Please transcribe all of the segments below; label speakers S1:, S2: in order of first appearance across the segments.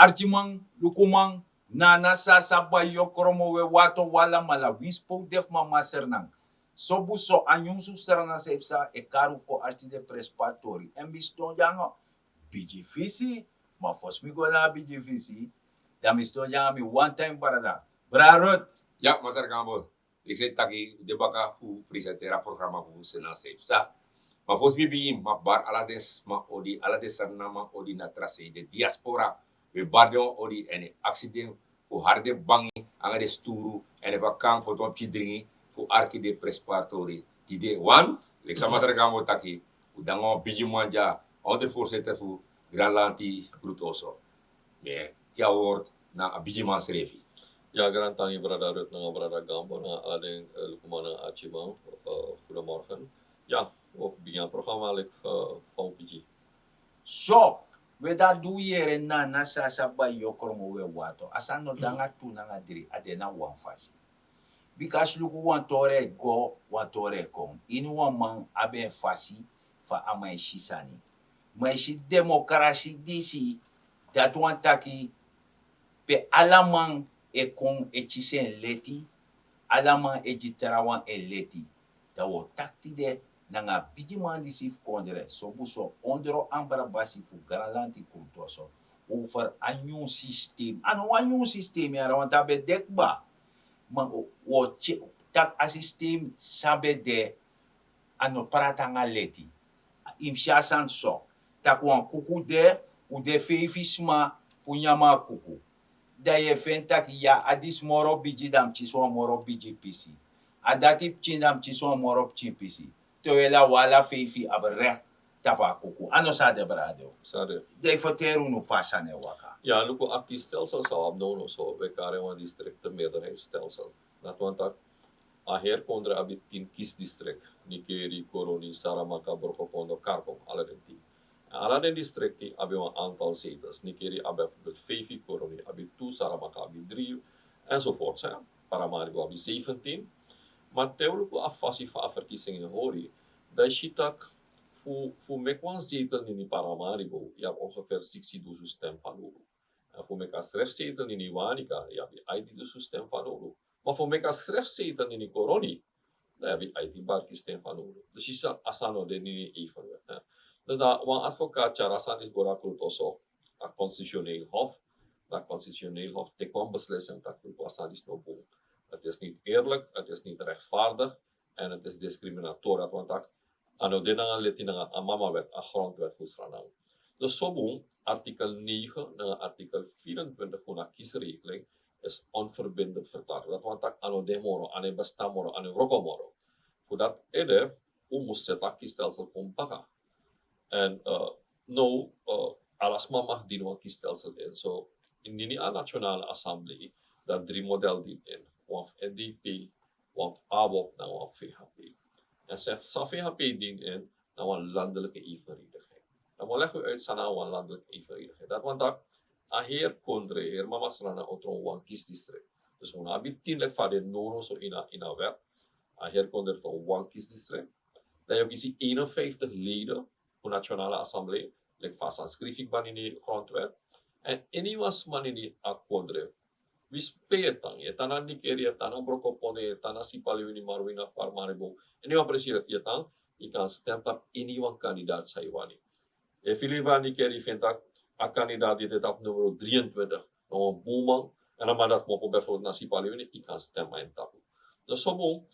S1: Archimang, lukumang, nana sasaba yokromo we wato wala mala wispo def mama sernang. Sobu so anyung su serna sepsa e karu ko arti de prespatori. En biston jango, biji fisi, ma fos mi go na biji fisi, da miston jango mi one time parada. Brarot,
S2: Ya, Masar Gambol. Ik zei taki de baka fu presentera programa fu sena sepsa. Ma fos mi biim ma bar alades ma odi alades sarna ma odi na trase de diaspora. We bardo odi ene accident fu harde bangi anga de sturu ene vakang fu tom pidringi fu arki de prespartori. Tide wan, lek sa Masar Gambol taki udango biji manja onder voorzitter fu Granlanti Grutoso. Me ya woord na biji man srefi.
S3: Ja, grand tangi brada Rut na brada Gambo na aling lukumana achimang. Goedemorgen. Ja, op begin programma lik van PG.
S1: so, we da du yere nana sasaba yokromo we wato. Asano danga tu nanga diri adena wan fasi. Because luku wan tore go, wan tore kong. Inu wan man aben fasi fa amai shisani. Maar si demokrasi disi dat wan taki pe alaman e kon e chisen leti, alaman e jitarawan e leti. Da wo takti de nanga pijiman disi kondre so buso ondro ambara basi fu garanti kurtoso over a new system. Ano a new system ya wan tabe dekba. Man o tak a system sabe de ano paratanga leti. Imshasan so. Tak wan kuku de u de feifisma fu nyama kuku. Da ye fen tak ya adis moro biji dam chiswa moro biji pisi. Adati pchindam chiswa moro pchin pisi. Toela wala feifi abre tapa kuku. Ano sa de brado.
S3: Sade.
S1: De foteru no fasane waka.
S3: Ja, luku akti stelsel sa abnono so we karewa district meerderheidsstelsel. Dat want dat aher kondre abit 10 kiesdistrict. Nikeri, Koroni, Saramaka, Brokopondo, Karkong, alle den 10. Alle den districten hebben we een aantal zetels. Nikeri hebben bijvoorbeeld 5, Koroni hebben 2, Saramaka hebben 3 enzovoort. Paramaribo hebben 17. Maar teuluku afasi fa verkiezingen hori, dat je tak voor mekwan zetel in Paramaribo, je hebt ongeveer 60.000 stem van Uru. En voor meka strefzetel in Iwanika, je hebt 80.000 stem van Uru. Maar voor meka strefzetel in Koroni, dan heb je 80 barki stem van Uru. Dus je zat asano de nini even werd. Dus dat wan advocaat Charasan is boraklut also a constitutioneel hof. Dat constitutioneel hof te kwam beslissen dat het asan is no boom. Het is niet eerlijk, het is niet rechtvaardig en het is discriminatorisch. Want dat ano dinanga letinanga amama wet, a grondwet voor Suriname. Dus zo boom, artikel 9 en artikel 24 van de kiesregeling is onverbindend verklaard. Dat want dat ano demoro, ano bestamoro, ano rokomoro. Voordat ede, moest het kiesstelsel kon pakken. En alasma mag dienen wat kiesstelsel in. So, in die nationale assemblee, dat 3 model die in. Of NDP, of AWOP, nou of VHP. En zelfs VHP dient in naar een landelijke evenredigheid. Dan leggen we uit naar een landelijke evenredigheid. Dat want dat aher kondre, her mama srana otro wan kiesdistrict. Dus we hebben 10 lek van de nono zo in een wet. Aher kondre to wan kiesdistrict. Dan heb je 51 leden van de Nationale Assemblée. Lek vast aan schrijfing van in de grondwet. En anyone man in die akondre. We spelen je tanah Nikeri, je tanah Brokopone, je tanah Sipaliwini, Marwina, Paramaribo. En nu precies je tanah, je kan stemmen op anyone kandidaat Saiwani. Je Filipa Nikeri vindt dat een kandidaat die het op nummer 23, nog een boeman, en dan maar dat mopo bijvoorbeeld naar Sipaliwini, je kan stemmen in tapu. Dus zo boom,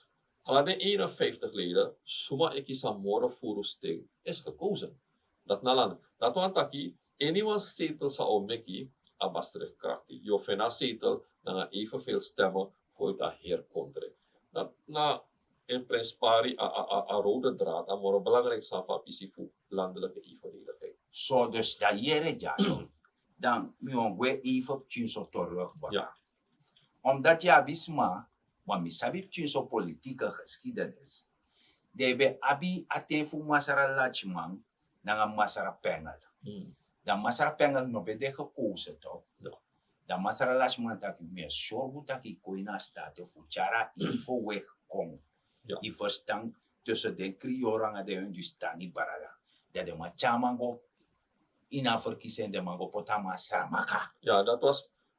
S3: al de 51 leden, suma ik is aan morgen voor sting, is gekozen. Dat nalan, dat want taki, anyone zetel zou meki, abastref krachtig. Je vindt een zetel, dan evenveel stemmen voor het herkondre. Dat na in principe a rode draad, aan morgen belangrijk zijn van voor landelijke evenredigheid.
S1: So dus da yere jaso. Dan mion we even chinso terug baka.
S3: Ja.
S1: Omdat je abisma, want mi sabi chinso politieke geschiedenis. Debe abi atenfu masara lachman, nanga masara pengal. Dan masara pengal no bede gekozen toch?
S3: Ja.
S1: Dan masara lachman taki meer sorgu taki koina state fuchara ifo weg kong.
S3: Ja.
S1: Die verstand tussen de krioranga de hun dustani baraga. Dat de machamango ina verkiezende mango potama saramaka.
S3: Ja,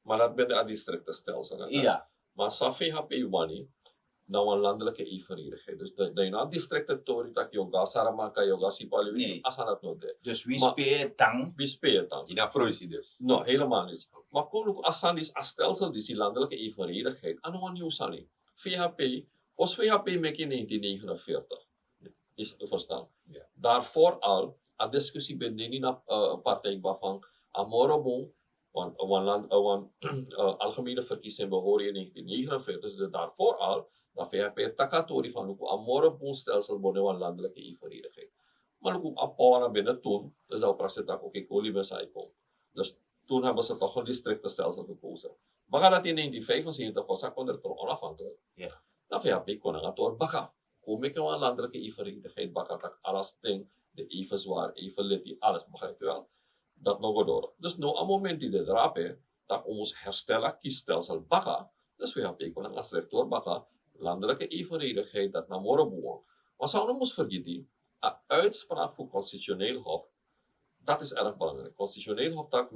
S3: maar dat ben de districtenstelsel. Hè?
S1: Ja.
S3: Maar sa VHP wani, nou een landelijke evenredigheid. Dus de na districten tori tak yoga saramaka, yoga sipali,
S1: Nee.
S3: asanat no de.
S1: Dus wie
S3: Maar-
S1: speelt tang?
S3: Wie speelt dan?
S2: Ina Froisi dus.
S3: No, helemaal niet. Maar kon ook asan is als stelsel, die landelijke evenredigheid. Ano een nieuw sani. VHP, volgens VHP mek in 1949. Is het te verstaan?
S2: Ja.
S3: Daarvoor al, a discussie binnen die partij van Amorobon, want algemene verkiezingen behoren in 1949. Dus daarvoor al, dat VHP takatori van ook Amorobon stelsel bonen van landelijke evenredigheid. Maar ook apara binnen toen, dus dat praat dat ook ik olie besaiko. Dus toen hebben ze toch een districtenstelsel gekozen. Baka dat in 1975 was, kon er toch onafhankelijk.
S1: Ja.
S3: Dan VHP kon er door baka. Kom ik een landelijke evenredigheid, baka dat alles ding, de even zwaar, even lid, alles, begrijp je wel? Dat nog door. Dus nu, aan moment die dit rapen, dat we ons herstellen, kiesstelsel baka, dus VHP kon een schrijf door baka, landelijke evenredigheid, dat naar morgen boeren. Maar zou nog vergeten, een uitspraak voor constitutioneel hof, dat is erg belangrijk. Constitutioneel hof dat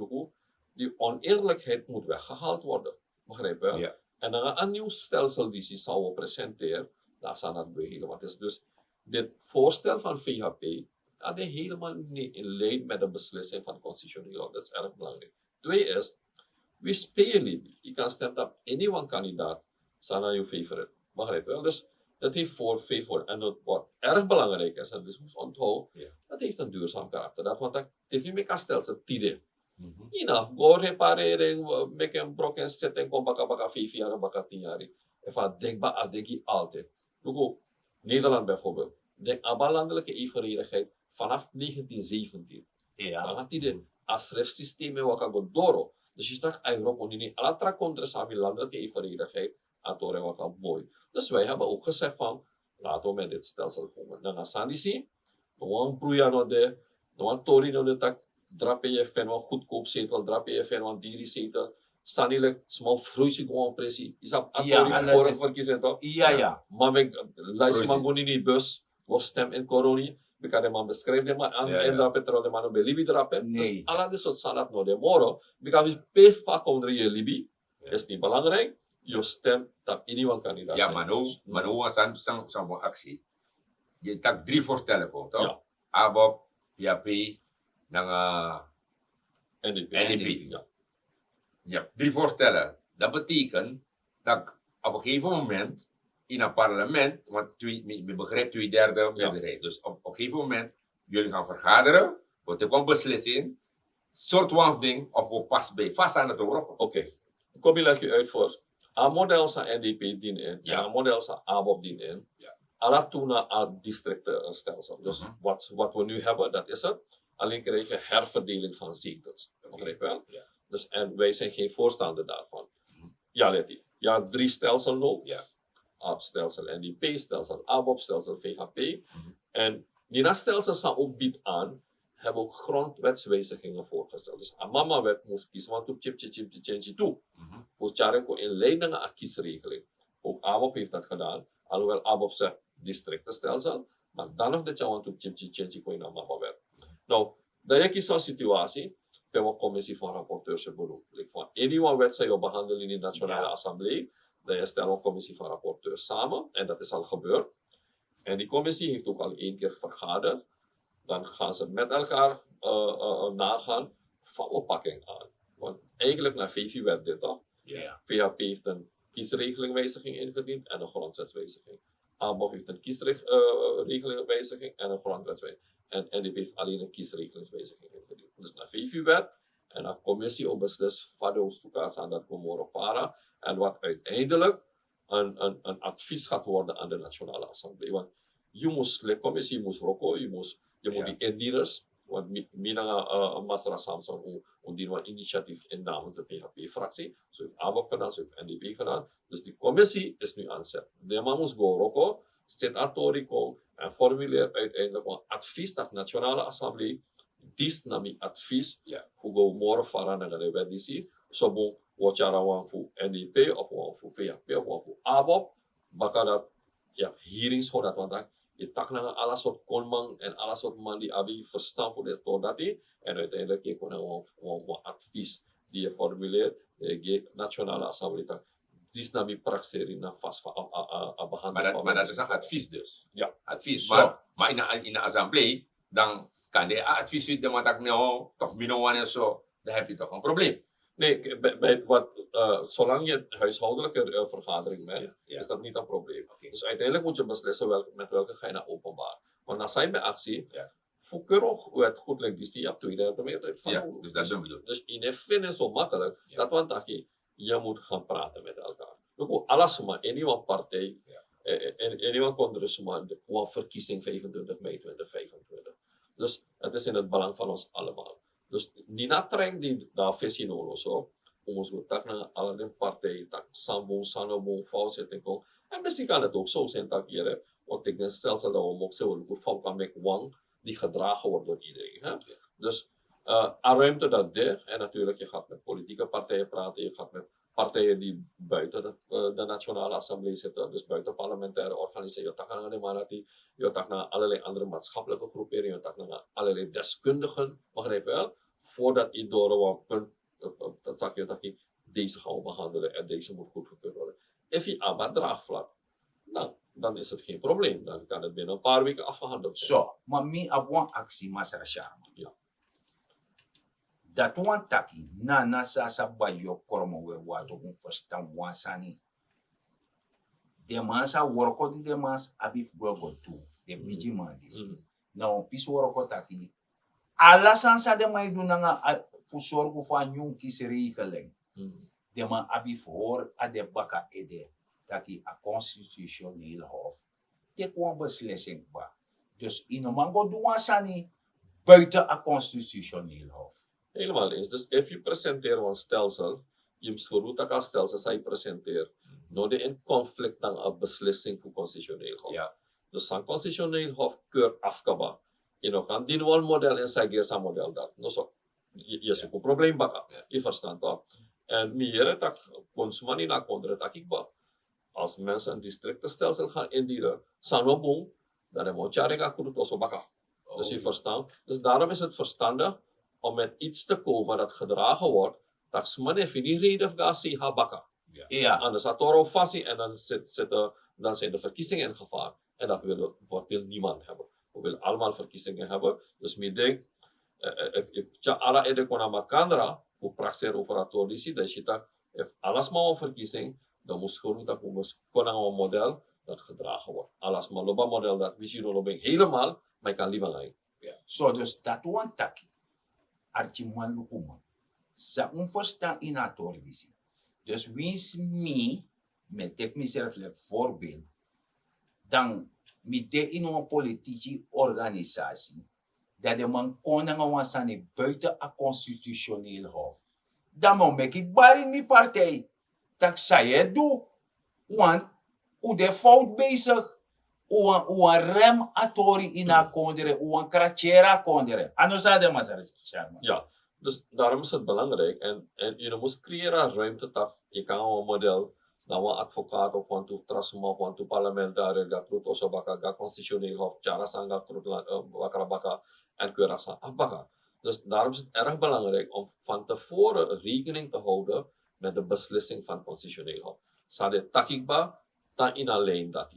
S3: die oneerlijkheid moet weggehaald worden. Begrijp je?
S2: Ja.
S3: En dan een nieuw stelsel die ze zou presenteren, dat zou dat helemaal. Het is dus dit voorstel van VHP, dat is helemaal niet in lijn met de beslissing van constitutioneel hof. Dat is erg belangrijk. Twee is, wie spelen? Je kan stemmen op anyone kandidaat, zijn je favorite. Begrijp je? Dus dat heeft voor. En wat erg belangrijk is, en dus moet onthouden, dat heeft een duurzaam karakter. Dat want dat TV me kan stelsel tiden. Enough, go repareren, make een brok en zetten, kom baka 5 jaar, baka 10 jaar. Even denkbaar, adeki altijd. Look, Nederland bijvoorbeeld. Denk aan landelijke evenredigheid vanaf 1917.
S1: Ja.
S3: Dan had hij de asref-systeem wat kan doro. Dus je zegt, Europa niet alle tra contra samen landelijke evenredigheid. En toen was het mooi. Dus wij hebben ook gezegd van, laten we met dit stelsel komen. Dan gaan we zien, dan broeien we de, dan tori de tak, drap je van een goedkoop zetel, drap je van een diri zetel. Sanile, smal vroegje gewoon precies. Is dat
S1: Ja,
S3: vorige verkiezing toch?
S1: Ja.
S3: Maar ik luister man gewoon in die bus, was stem in corona. Ik kan de man beschrijven, maar aan en drap het er de man op de Libi drapen.
S1: Nee.
S3: Dus alle dit soort sanat no de moro. Ik kan per vaak onder je Libi. Is niet belangrijk. Je stem dat iemand kandidaat
S2: Ja,
S3: zijn.
S2: maar nu was een actie. Je tak 3 voorstellen voor, toch?
S3: Ja.
S2: ABOP, PHP, dan
S3: NDP. Ja.
S2: ja, 3 voorstellen. Dat betekent dat op een gegeven moment in een parlement, want je begrijpt 2/3 meerderheid. Dus op een gegeven moment, jullie gaan vergaderen, wordt er een beslissing, soort van ding, of we pas bij vast aan het Europa.
S3: Oké. Kom je leg je uit voor. Een model sa NDP dien in.
S2: Ja.
S3: En een model sa ABOP dien in.
S2: Ja.
S3: Alla tuna aan districtenstelsel. Dus wat we nu hebben, dat is het. Alleen krijg je herverdeling van zetels. Begrijp je wel?
S2: Ja.
S3: Dus, en wij zijn geen voorstander daarvan. Ja, Letty. Ja, 3 stelsel nog.
S2: Ja.
S3: Stelsel NDP, stelsel ABOP, stelsel VHP. En die stelsel staan ook biedt aan, hebben ook grondwetswijzigingen voorgesteld. Dus een mama-wet moest kiezen, want op chip toe. Moest Jarenko in lijn naar een kiesregeling. Ook ABOP heeft dat gedaan. Alhoewel ABOP zegt districtenstelsel, maar dan nog dat je want op chip in een mama-wet. Nou, dat is zo'n situatie. We hebben een commissie van rapporteurs benoemd. Van anyone wet zij behandelen in de Nationale Assemblée. Dan stellen een commissie van rapporteurs samen. En dat is al gebeurd. En die commissie heeft ook al 1 keer vergaderd. Dan gaan ze met elkaar nagaan van oppakking aan. Want eigenlijk naar VV werd dit toch?
S1: Ja.
S3: VHP heeft een kiesregelingwijziging ingediend en een grondwetswijziging. ABOP heeft een kiesregelingwijziging en een grondwetswijziging. En NDP heeft alleen een kiesregelingswijziging ingediend. Dus naar VV werd en een commissie op beslis van de aan dat Komoro-Fara. En wat uiteindelijk een advies gaat worden aan de Nationale Assemblée. Want de commissie moest roken, je moet die indieners, want mina Masra Samson ondien een initiatief in namens de VHP-fractie. Zo heeft ABOP gedaan, zo heeft NDP gedaan. Dus die commissie is nu aan zet. De man moest go roken, zit atorico en formuleer uiteindelijk een advies dat de Nationale Assemblée dis na mi advies voor go more fara na de wet so bo watchara wan voor NDP of wan voor VHP of wan voor ABOP baka dat hearings voor dat want Je tak na alle soort konman en alle soort man die abi verstand voor dit dat hij. En uiteindelijk je kon een advies die je formuleert. Je nationale assemblee. Dit is naar mijn praxerie naar vast van behandeling.
S2: Maar dat is een advies dus.
S3: Ja.
S2: Advies.
S1: Zo.
S2: Maar in de assemblee, dan kan de advies uit de matak nou, toch minouwan en zo. Dan heb je toch een probleem.
S3: Nee, zolang je huishoudelijke vergadering bent, is dat niet een probleem.
S2: Okay.
S3: Dus uiteindelijk moet je beslissen met welke ga je naar openbaar. Want na zijn bij actie,
S2: Ja.
S3: voorkeurig werd goed like die je hebt tweede uit van.
S2: Ja, dus dat is een bedoeling.
S3: Dus in vind het zo makkelijk,
S2: Ja.
S3: dat want je moet gaan praten met elkaar. Ook alles maar, in iemand partij, in iemand kon er zomaar een verkiezing 25 mei 2025. Dus het is in het belang van ons allemaal. Dus die natrek die daar visie nodig zo, om ons goed tak naar alle partijen, tak sambon, sanobon, fauzetting. En misschien kan het ook zo zijn dat je, want ik denk stelsel dat we ook zo goed kan maken wang die gedragen wordt door iedereen. Hè? Dus ruimte dat er, en natuurlijk je gaat met politieke partijen praten, je gaat met partijen die buiten de Nationale Assemblée zitten, dus buiten parlementaire organisaties, je tak naar de Manati, je tak naar allerlei andere maatschappelijke groeperingen, je tak naar allerlei deskundigen, begrijp je wel? Voordat je door een punt, dat zeg je dat je deze gaan we behandelen en deze moet goedgekeurd worden. Als je aan het draagvlak, dan is het geen probleem. Dan kan het binnen een paar weken afgehandeld zijn.
S1: So, maar mi abwan actie masara sharma.
S3: Ja.
S1: Dat wan taki na sasa bayo kormo we wato verstaan wansani. De mansa worko di de mans abif go tu. De biji mandis. Nou, pis worko taki. Alla sansa de mai dunanga fusorgu fa nyun kiseri geleng. De man abif hoor a de baka ede. Taki a constitutioneel hof. Te kwam beslissing ba. Dus in een mango duwansani buiten a constitutioneel hof.
S3: Helemaal eens. Dus als je presenteert een stelsel, je moet dat stelsel zij presenteert. Nooit in conflict dan een beslissing voor constitutioneel hof.
S2: Ja.
S3: Dus een constitutioneel hof keur afkaba. Je kan die wel model en zij geeft een model dat. Nou zo, je zoekt een probleem bakken. Je verstaat dat. En meer dat consument naar contre dat ik ba. Als mensen een districtenstelsel gaan indienen, sanobong, dan hebben we charinga kuruto zo bakken. Dus je verstaat. Dus daarom is het verstandig om met iets te komen dat gedragen wordt, dat ze maar even niet reden of gaan habaka.
S1: Ja.
S3: Anders had Toro fassie en dan zijn de verkiezingen in gevaar. En dat wil niemand hebben. We willen allemaal verkiezingen hebben. Dus ik denk, if alla ede kona makandra, hoe praxer over het auditie, dat je dat, if alles maar een verkiezing, dan moet je dat een model dat gedragen wordt. Alles maar loba model dat we zien loba helemaal, maar je kan liever gaan.
S1: So, dus dat wan taki. Archiman lukuma. Sa verstaan in het auditie. Dus wins me, met ik mezelf een voorbeeld, dan met de in een politieke organisatie, dat de man koning was aan buiten een constitutioneel hof. Dan moet ik bar in mijn partij. Dat zij het doen. Want hoe de fout bezig, hoe een rem atori in a kondere, hoe een kratjera kondere. Anders had hij maar Sharma.
S3: Ja, dus daarom is het belangrijk. En je moet creëren ruimte dat je kan een model, dan een advocaat of een trasuma of een parlementariër, dat klopt of baka, dat constitutioneel hof, charasan, dat klopt baka en kurasan afbaka. Dus daarom is het erg belangrijk om van tevoren rekening te houden met de beslissing van het constitutioneel hof. Sade takikba, dan in alleen dat.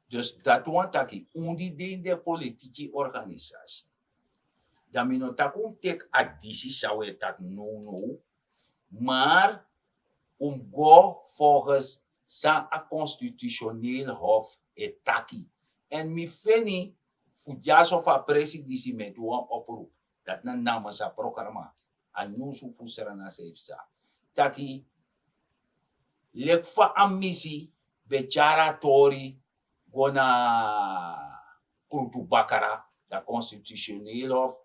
S1: Dus dat want taki undi de politieke organisatie. Dan mino takum tek additie zou je tak no. Maar go volgens sa constitutioneel hof etaki. En mi feni fujas of a presidentie met een oproep. Dat na namens a programma. En nu zo fusera na seifsa. Taki lekfa amisi bechara tori gona krutu bakara da constitutioneel hof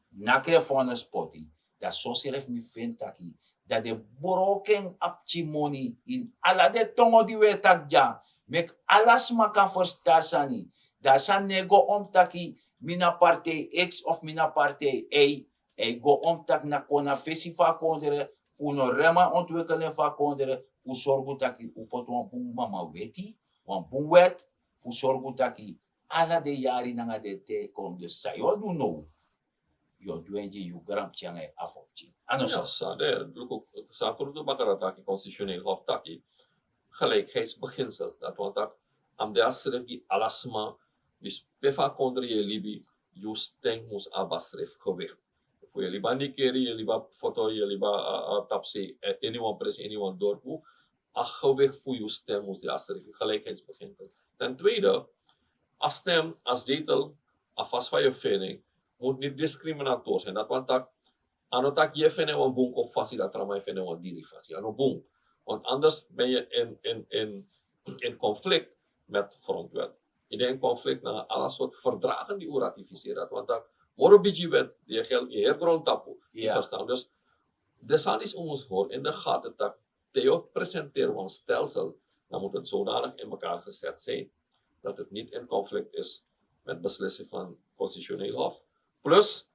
S1: nakre van spotty dat socialist mi fentaki dat de broken apchimoni in ala de tongo di we takja mek alas maka verstasani da san nego omtaki mina partij X of mina partij Y e go omtak na kona festival kondere uno rema ontwikkelen van kondere voor zorgen dat ik op het wan mama weti wan wet fu sorgu taki ala de yari nanga de te kom de sayo du no yo duenji yu gram change afopchi ano so
S3: Ja, sa kurutu bakarata ki constitutioneel hof taki gelijkheidsbeginsel. Dat want dat am de asref ki alasma bis pefa kondri je libi justeng mus abasref gewicht. Voor je liba nikeri, je liba foto, je liba tapsi, anyone pres, anyone dorpu. A gewicht voor je stem mus de asref gelijkheidsbeginsel. Ten tweede, als stem, als zetel, afas van je vinding, moet niet discriminator zijn. Dat want dat ano tak je fene wan boom kop fasi dat trama je fene wan diri fasi. Ano boom. Want anders ben je in conflict met grondwet. In conflict na alle soort verdragen die u ratificeert. Want dat moro biji wet, je hebt grondtapu.
S1: Ja.
S3: Verstaan. Dus de san is ons voor in de gaten dat Theo presenteert een stelsel, dan moet het zodanig in elkaar gezet zijn dat het niet in conflict is met beslissing van constitutioneel hof. Plus,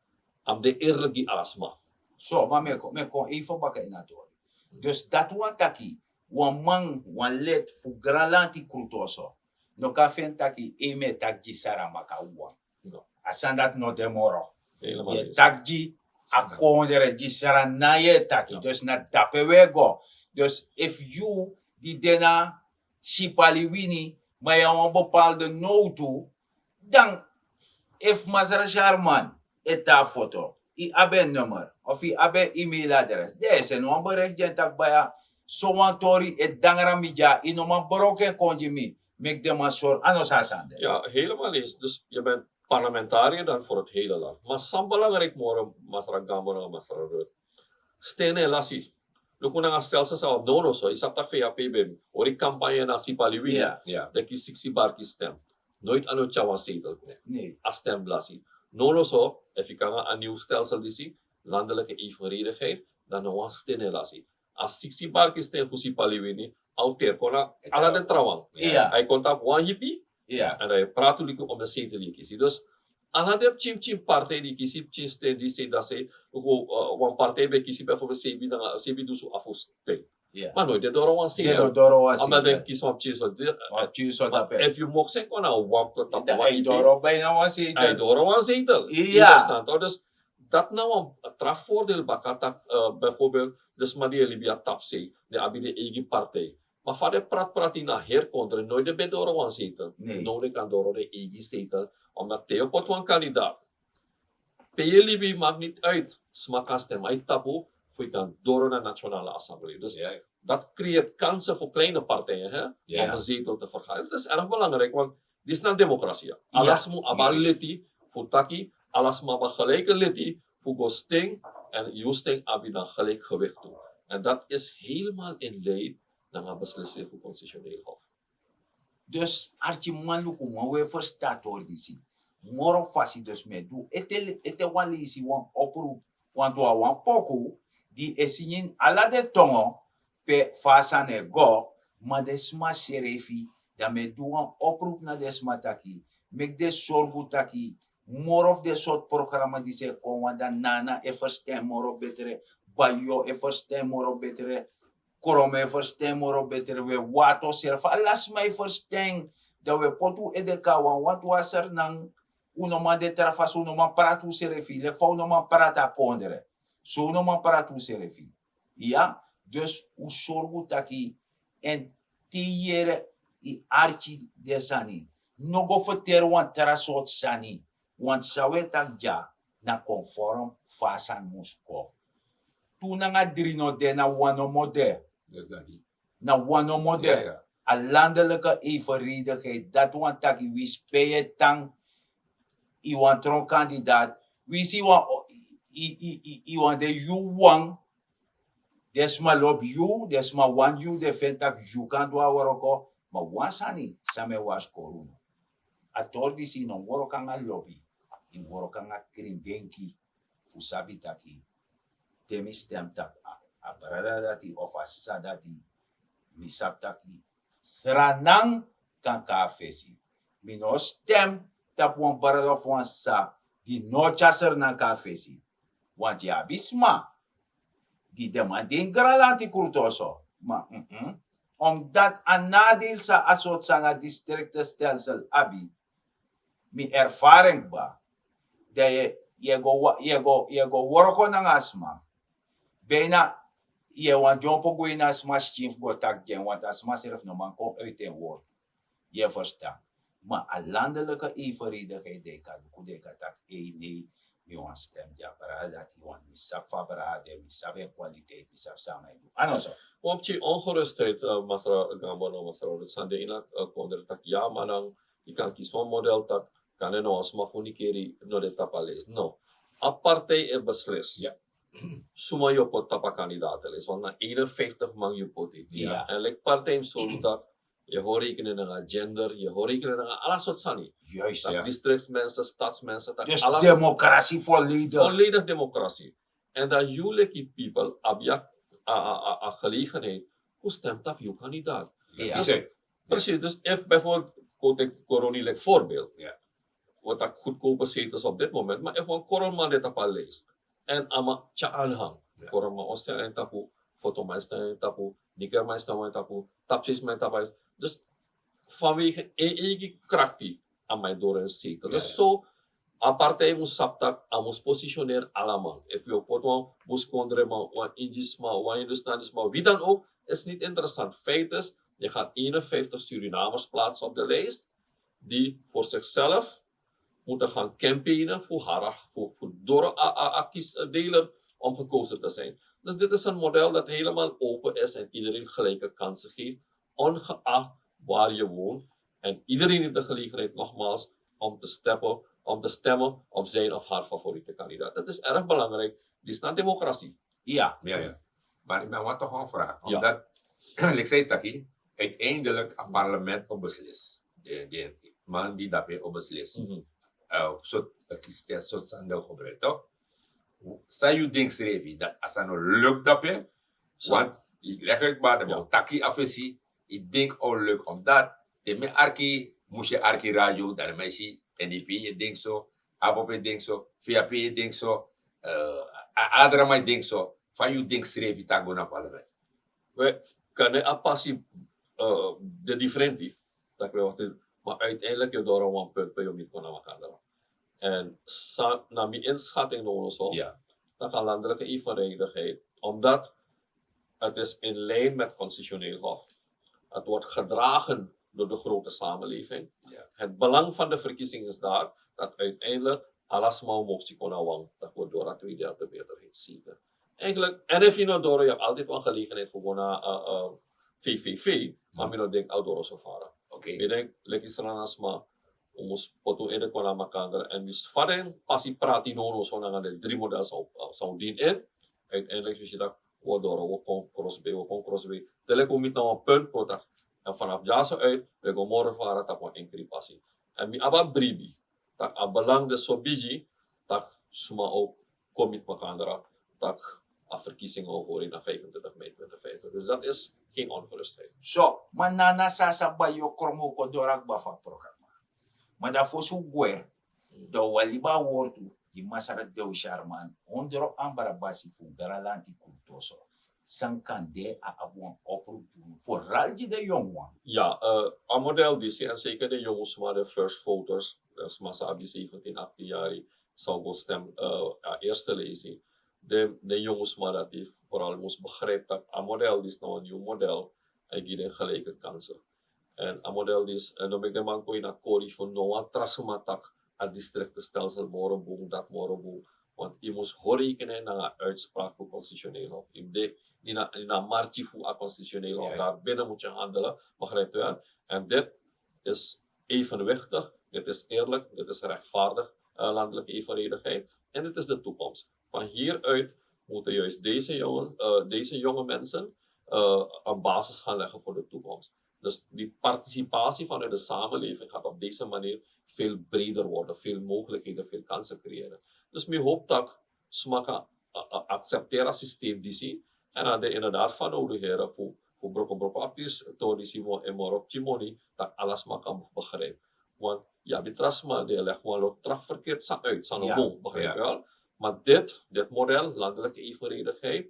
S3: am de eerlijke alasma.
S1: so ma me kon even bakken in atori dus dat wan taki wan man wan let fu gralanti krutoso no ka fen taki eme takji sara maka wan
S3: No,
S1: asandat no demoro
S3: helemaal
S1: ye
S3: niet.
S1: takji akondere ji sara na ye taki
S3: Ja.
S1: dus na dape we go dus if you die dena sipali wini maar je een bepaalde notu dan if Mazara Sharman eta foto i abe nummer of i abe email address deze no bere jentak baya so wan tori et dangara mija i no man broke konjimi make them asor ano sasande
S3: Ja, helemaal eens. Dus je bent parlementariër dan voor het hele land. Maar sam belangrijk moro masra gambo na masra rut. Stene lasi. Luku na stelsel sa nono so isap tak VHP ben. Ori campagne na si paliwi.
S1: Ja.
S2: Ja.
S3: De ki 60 bar ki stem. Nooit ano chawan zetel kne.
S1: nee
S3: A stem lasi. Nono so, efika nga een nieuw stelsel disi, landelijke evenredigheid, dan no wan stene lasi. A 60 bar ki stem fusi paliwi ni, auter kona ala den trawang.
S1: Ja.
S3: Hij kontak wan hippie,
S1: ja
S3: en hij praat natuurlijk om de zetel die kiezen. Dus, another chim partij die kiezen, chim stem die zei dat ze, wan partij bij kiezen bijvoorbeeld sebi dusu afusting.
S1: ja
S3: Maar nooit, de door wan
S1: de
S3: zetel.
S1: doro was
S3: Omdat de kies van chim zo.
S1: wat je so dape
S3: If you mocht zijn, kona wan tot
S1: da
S3: wan
S1: ai
S3: hippie.
S1: doro bijna was it
S3: Hij door een zetel.
S1: Ja.
S3: Je verstaat toch? Dus dat nou een trafvoordeel bakata bijvoorbeeld dus maar die Libya tapse de abi de eigen partij. Maar van de praat in naar herkontre nooit de bedoro een zetel.
S1: Nee.
S3: Nooit kan door de eigen zetel omdat Theo pot een kandidaat. PJ Libya maakt niet uit. Smaak stem uit tapu voor je kan door naar nationale assemblee. Dus
S2: Ja, ja.
S3: dat creëert kansen voor kleine partijen hè,
S2: Ja.
S3: om een zetel te vergaren. Dat is erg belangrijk, want dit is een democratie.
S1: Ja,
S3: Alles moet abal
S1: juist.
S3: leti, voor taki, alles moet abal gelijke leti, voor gosting en justing abi dan gelijk gewicht toe. En dat is helemaal in lijn naar een beslissing voor constitutioneel hof.
S1: dus archi maluku mo we verstaat hoor disi moro fasi dus me du ete wan lisi wan oproep wan to wan poku di esinyin ala de tongo pe fasa ne go ma desma serefi da me du wan oproep na desma taki mek de sorgu taki more of the sort programma di se kon wanda nana e verstem moro betere bayo e verstem moro betere korome verstem moro betere we wato serfa alas mai verstem da we potu edeka wan watu aser nang uno man de trafas uno man pratu serefi le fa uno man prata kondere so uno man pratu serefi ja dus u sorgu taki en tiere i archi de sani no go foter wan trasot sani want sawe tak ja na conform fasan musko tu na nga drino de na wano mode
S2: Dus dat die.
S1: na wano mode
S2: Ja, ja.
S1: a landelijke evenredigheid dat want taki wie speye tang i want tron kandidaat wie si wan i want de you wang desma lob you desma wan you de fentak you kan do aworoko ma wansani same was koruno atordi si no woro kanga lobby in woro kanga krindenki fusabi taki temi stem tak a brada dati of a sadati misap taki seranang kan ka fesi mino stem tap wan brada of wan sa di no chaser na ka fesi want ya bisma di demanding gralanti kurtoso ma Omdat een nadeel sa asot sa nga districtenstelsel abi, mi ervaring ba, de je go worko ng asma, bijna je want jompo go in asma schimf go tak gen, want asma zelf no man kon uit en woord. Je verstaat. Maar een landelijke evenredigheid, de kan tak, nee, mi wan stem ja, para dat hij wan, mi sap fa para de, mi sap en kwaliteit, mi sap samen doen. Ano so?
S3: Want je ongerustheid, Masra Gambano, Masra, dat zijn de ina konder tak ja, manang ikan kies van model tak kan er nou als mafunikeri no de tapales. No, apartheid e beslis.
S2: Ja.
S3: Suma je pot tapa kandidaten is, want na 51 man je pot het.
S1: Ja.
S3: En like partij zo dat je hoort rekenen naar gender, je hoort rekenen naar alles wat sani.
S1: Juist.
S3: Dat
S2: Ja.
S3: districtsmensen, stadsmensen, dat
S1: Dus
S3: alles.
S1: democratie volledig.
S3: Volledig democratie. En dat jullie people abia a gelegenheid, hoe stemt op je kandidaat?
S1: Ja.
S2: Die zegt,
S3: Precies, dus if bijvoorbeeld, corona like voorbeeld,
S2: Ja.
S3: wat ik goedkope zetels op dit moment, maar if een corona dit op al leest, en ama tja aanhang,
S2: Ja.
S3: corona ostia en tapu, fotomeister en tapu, nikkermeister en tapu, tapjes en tapu, dus vanwege eigen krachtie aan mij door een zetel.
S2: Ja,
S3: Dus
S2: ja.
S3: zo, a partij moet saptak, a moet positioneren allemaal. If je op wat moet kondre, wan Indis, wan Hindustanis, wie dan ook, is niet interessant. Feit is, je gaat 51 Surinamers plaatsen op de lijst, die voor zichzelf moeten gaan campaignen voor door een kiesdeler om gekozen te zijn. Dus dit is een model dat helemaal open is en iedereen gelijke kansen geeft, ongeacht waar je woont. En iedereen heeft de gelegenheid, nogmaals, om te stemmen op zijn of haar favoriete kandidaat. Dat is erg belangrijk. Dit is naar democratie.
S1: Ja.
S2: ja. Maar ik ben wat toch een vraag.
S3: Ja.
S2: Omdat, ik zei Taki, uiteindelijk een parlement op beslis. De man die daarbij op beslis. Soort zandel gebruikt, toch? Zou je denken, Revi, dat als het nou lukt daarbij, want ik leg het maar, de Taki afesie, ik denk leuk omdat, de me arki, moest je arki radio, daar mensen, NDP, je denkt zo, ABOP, je denkt zo, VAP, je denkt zo, Adrama, je denkt zo, van je denkt, Revi, dat go naar parlement.
S3: We kunnen een passie de differenti. Dat we wat maar uiteindelijk je door een punt bij je niet kon aan. En naar mijn inschatting nog zo,
S2: Ja.
S3: dan gaat landelijke evenredigheid, omdat het is in lijn met constitutioneel hof. Het wordt gedragen door de grote samenleving.
S2: Ja.
S3: Het belang van de verkiezing is daar dat uiteindelijk alles maar mocht kon wang. Dat wordt door dat 2/3 meerderheid zeker. Eigenlijk, en if je nou door, je hebt altijd wel gelegenheid voor gewoon VVV, maar je nou denkt, door zo varen.
S2: Oké.
S3: Je denkt, lekker stranas maar, ons poto in de kona makandra. En dus vaden passie praat die nono zo naar de 3 modellen zou dienen in. Uiteindelijk is je dat, we kon crossbay. Telek kom je naar een punt, dat en vanaf jaren uit, we gaan morgen varen, dat we enkele passie. En mi aba bribi, dat aan belang de sobiji, dat suma ook kom met makandra, dat a verkiezingen ook horen naar 25 mei 2025. Dus dat is geen ongerustheid.
S1: So, manana sasa ba yo kromo ko dorak ba fa programma. Maar da fosu gwe, do waliba wortu, di masara de sharman, ondro ambara basi fu garalanti kultoso. Sankan de a abon oproep doen, vooral de jongwan.
S3: Ja, een model die en zeker de jongens, maar de first voters, dus Masabi 17, 18 jaar, zou gaan stemmen, eerste lezing. De jongens, maar dat die vooral moest begrijpen dat een model is nou een nieuw model en die een gelijke kansen. En een model is, en dan ben ik de man kon naar Kori van Noah, trasumatak, het districtenstelsel, morgenboom, dat morgenboom. Want je moest rekenen naar een uitspraak voor constitutioneel hof. Die naar margie voor een constitutioneel hof. Daar binnen moet je handelen, begrijpt u wel? En dit is evenwichtig, dit is eerlijk, dit is rechtvaardig, landelijke evenredigheid. En dit is de toekomst. Van hieruit moeten juist deze jonge mensen een basis gaan leggen voor de toekomst. Dus die participatie vanuit de samenleving gaat op deze manier veel breder worden, veel mogelijkheden, veel kansen creëren. Dus ik hoop dat ze accepteren het systeem die zie en dat er inderdaad van nodig is voor brokkenbrokkenapjes, tonisimo en morokchimoni, dat alles maar kan begrijpen. Want ja, betrasma, die legt gewoon traf verkeerd uit, begrijp je wel? Maar dit model, landelijke evenredigheid,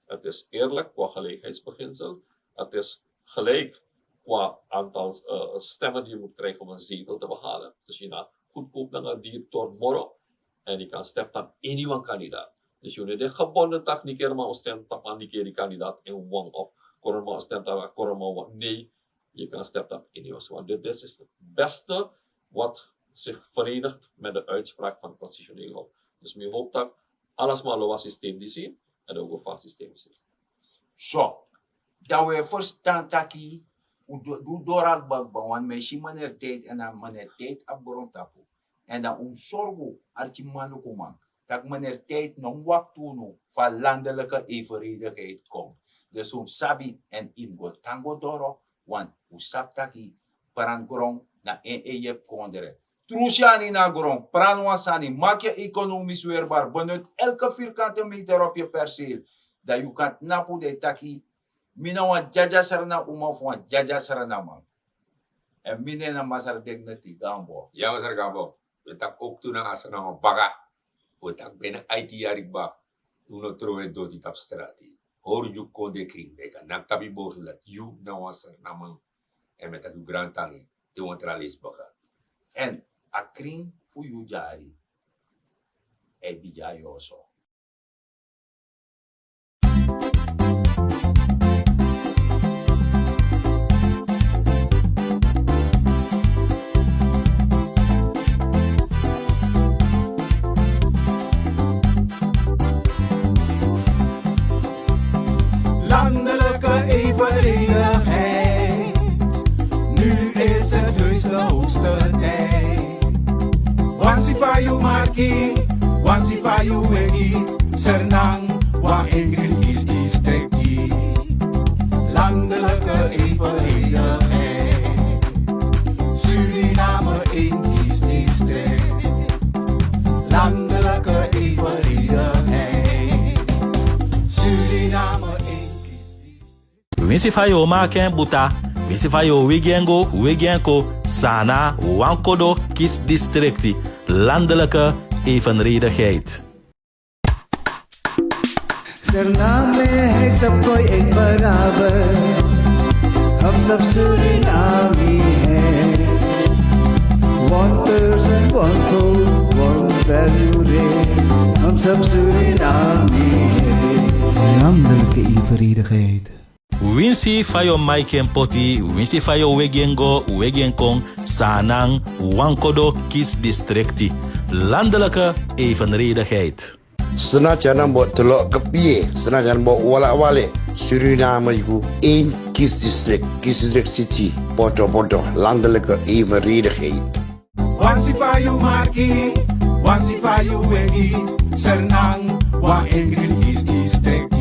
S3: het is eerlijk qua gelijkheidsbeginsel, het is gelijk qua aantal stemmen die je moet krijgen om een zetel te behalen. Dus je na goedkoop dan een directeur moro en je kan stemmen aan één kandidaat. Dus je moet gebonden tak niet keer maar stemmen aan die kandidaat in wang of korma stemmen korma nee. Je kan stemmen op één. Want dit is het beste wat zich verenigt met de uitspraak van het constitutioneel hof. Dus we hopen dat alles maar een systeem die zien en ook een vast systeem zien.
S1: Zo, dat we verstaan taki, hoe dorak bakban, want mensen meneer tijd en dan meneer tijd op grond tapu. En dan zorgen, archi manukuman, dat meneer tijd nog wat doen van landelijke evenredigheid komt. Dus sabi en ingo tango doro, want usap taki, parangorong na jep kondere. Trusiani na grond, pranwansani, maak je economisch weerbaar, benut elke vierkante meter op je perceel. Dat je kan napu de taki, mina wan jaja sarana umaf wan jaja sarana man. En mine na masar dek neti gambo.
S2: Ja, Masar Gabo. We tak ook toen aan zijn naam baga. We tak bijna 18 jaar ba. Toen we trouwen door die tapstrati. Hoor je kon de kring beka. Nak tabi boos dat you na wasar naman. En met dat grand tangi. Te wantralis baga.
S1: En a kring fu yu jari. E bija yoso.
S4: Landelijke evenredigheid, nu is het heus de hoogste tijd. Wansifayu Marki, Wansifayu Wegi, Sernang, Wa Ingrid is districtie. Landelijke evenredigheid, Suriname 1 kiesdistrict. Landelijke evenredigheid, Suriname 1
S5: Winsi fayo maken buta, winsi fayo wegenko, sana, wankodo, kiesdistricti, landelijke evenredigheid.
S4: Suriname है सबको एक बराबर हम सब सुरीनामी हैं one person one soul one value रे हम सब सुरीनामी हैं landelijke evenredigheid.
S5: Winsi fayo maiken poti, winsi fayo wegenkong, sanang, wankodo, kiesdistricti, landelijke evenredigheid.
S6: Senajan buat telok kepie, senajan buat walak-walik, Suriname itu 1 kiesdistrict city, podo-podo, landelijke evenredigheid.
S4: Wansifayu Marki, Wansifayu Wegi, Sernang, Wa Ingrid is district.